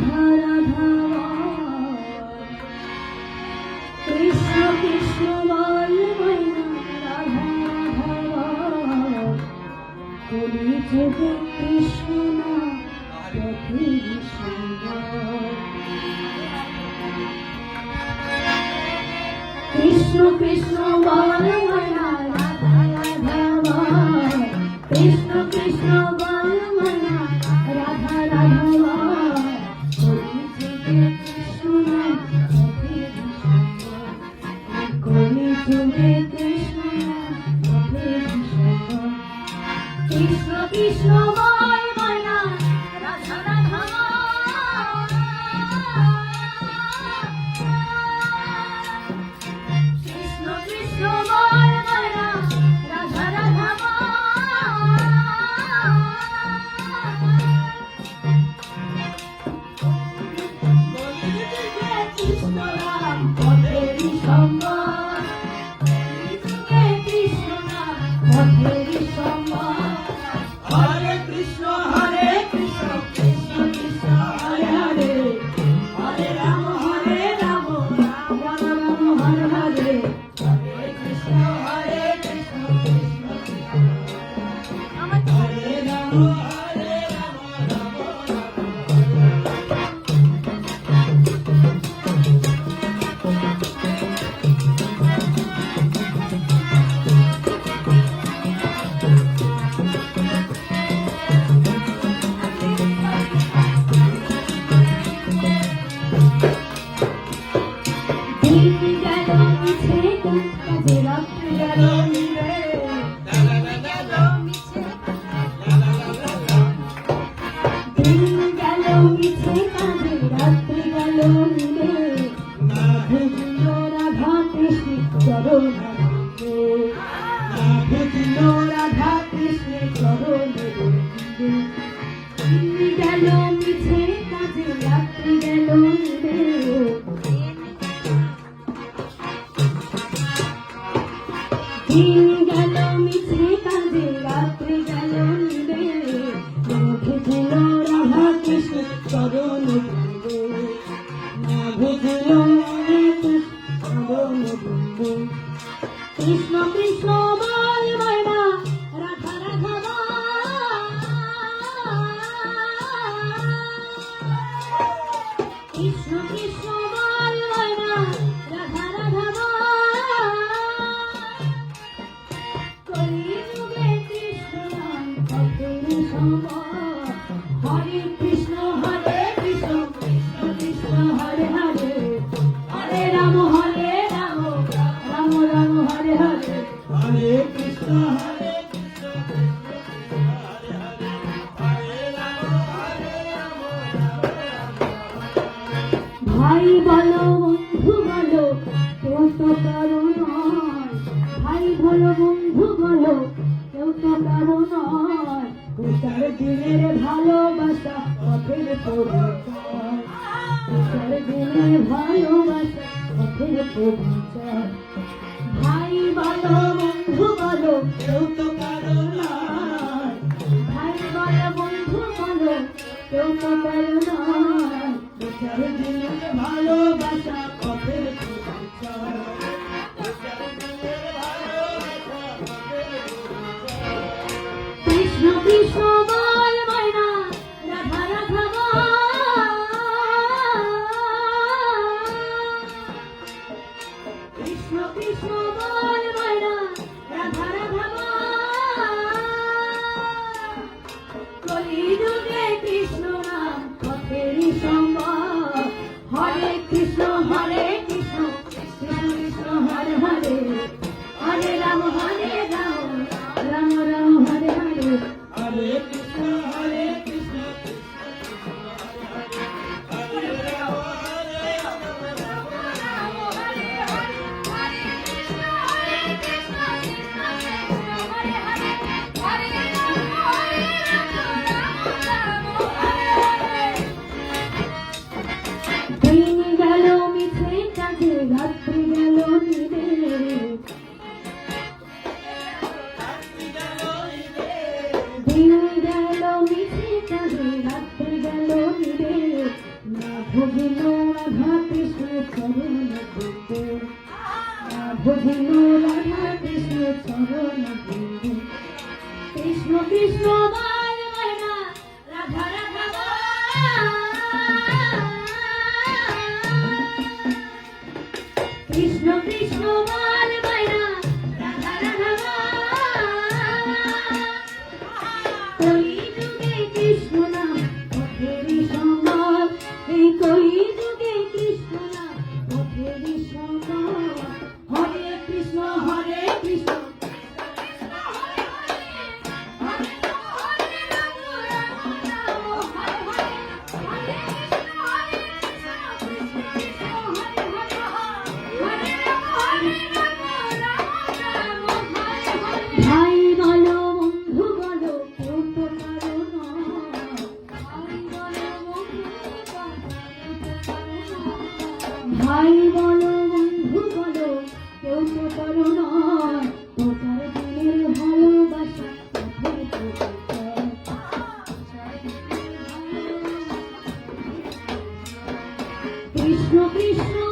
রাধা রাধা কৃষ্ণ কৃষ্ণ বল ময়না রাধা রাধা কলি যুগে কৃষ্ণ না পথের সঙ্গ কৃষ্ণ কৃষ্ণ বল ময়না রাধা রাধা কৃষ্ণ কৃষ্ণ বল ময়না রাধা রাধা কলি যুগে কৃষ্ণ না পথের সঙ্গ কলি যুগে কৃষ্ণ না পথের সঙ্গ কৃষ্ণ কৃষ্ণ বল ময়না রাধা রাধা কৃষ্ণ কৃষ্ণ বল ময়না রাধা রাধা কৃষ্ণ রাম পথেরই সঙ্গ কৃষ্ণ রাম পথেরই সঙ্গ হরে কৃষ্ণ কৃষ্ণ কৃষ্ণ হরে হরে হরে রাম রাম রাম হরে হরে হরে কৃষ্ণ কৃষ্ণ কৃষ্ণ হরে রাম দিন গেল মিছে কাজে রাত্রি গেল মিলে দিন গেল মিছে কাজে রাত্রি গেল মিলে ভুজল রাধা কৃষ্ণ চরণ ভুজল রাধা কৃষ্ণ চরণ দিন গেল মিছে কাজে রাত্রি গেল মিলে দিন গেল মিছে কাজে রাত্রি গেল নিবে ভুজল রাধা কৃষ্ণ চরণ বিন্দু ভুজল চরণ বিন্দু কৃষ্ণ কৃষ্ণ বল ময়না রাধা রাধা কৃষ্ণ কৃষ্ণ বল ময়না রাধা রাধা কলি যুগে কৃষ্ণ নাম পথের সঙ্গ হরে কৃষ্ণ কৃষ্ণ কৃষ্ণ হরে হরে হরে রাম রাম রাম হরে হরে হরে কৃষ্ণ কৃষ্ণ হরে হরে হরে রাম ভাই বলো বন্ধু বলো কেউ তো কারো নয় ভাই বলো বন্ধু বলো কেউ তো কারো নয় কোথার দিনের ভালোবাসা পথের পরিচয় কোথার দিনের ভালোবাসা পথের পরিচয় ভাই বলো বন্ধু বলো কেউ তো কারো নয় ভাই বলো বন্ধু বলো কেউ তো কারো নয় কোথার দিনের ভালোবাসা পথের পরিচয় কৃষ্ণ কৃষ্ণ বল ময়না রাধা রাধা কৃষ্ণ কৃষ্ণ বল ময়না রাধা রাধা কলি যুগে কৃষ্ণ নাম পথেরই সঙ্গ হরে কৃষ্ণ ভজিল রাধা কৃষ্ণ চরণ বিন্দু ভজিল রাধা কৃষ্ণ চরণ বিন্দু কৃষ্ণ কৃষ্ণ বল ময়না রাধা রাধা বল কৃষ্ণ কৃষ্ণ বল ময়না রাধা রাধা বল কলি যুগে কৃষ্ণ নাম পথেরই সম্বল এই কলি যুগে কৃষ্ণ নাম পথেরই সম্বল হরে কৃষ্ণ ভাই বলো বন্ধু বলো কেউ তো কারো ভাই বলো বন্ধু বলো কেউ তো কারো নয় প্রচার দিনের ভালোবাসা কৃষ্ণ কৃষ্ণ